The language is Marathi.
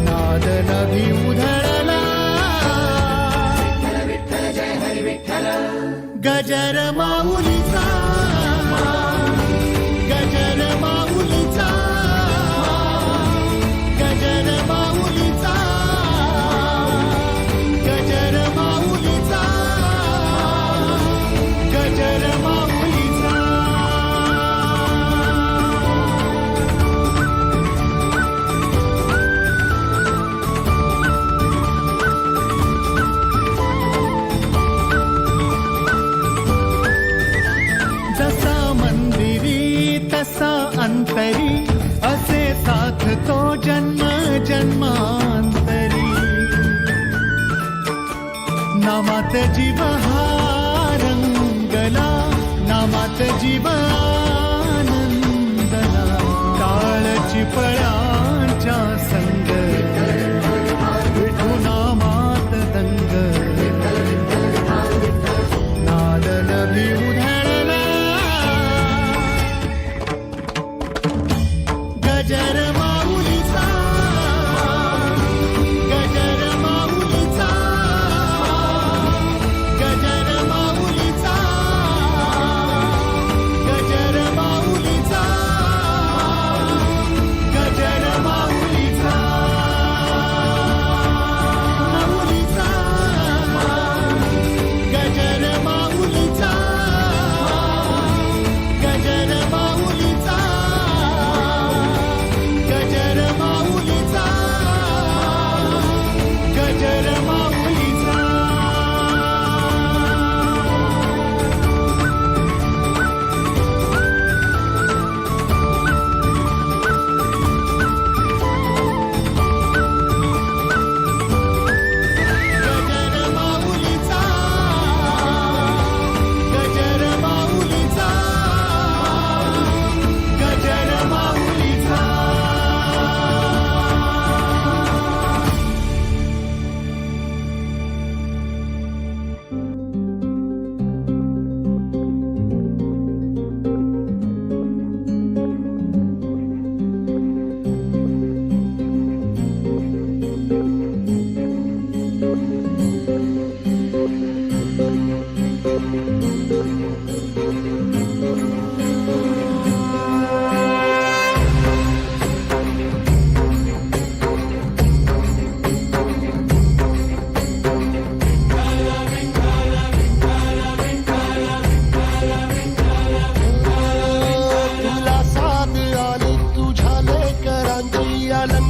नाद नभी उधळला गजर माऊलीचा गजर माऊलीचा गजर माऊलीचा गजर माऊलीचा गजर माऊलीचा जसा मंदिरी तसा अंतरी असे साथ तो जन्म जन्मांतरी नामात जीव हा रंगला नामात जीव आनंदला टाळ चिपळांच्या संग विठू नामात दंग नाद नभी उधळला गजर माऊलीचा गजर माऊलीचा गजर माऊलीचा गजर माऊलीचा गजर माऊलीचा माऊलीचा गजर माऊलीचा गजर माऊलीचा गजर माऊलीचा गजर माऊलीचा गजर माऊलीचा गजर माऊलीचा गजर माऊलीचा तुला साथ आली तुझ्या लेकरांची अलंकार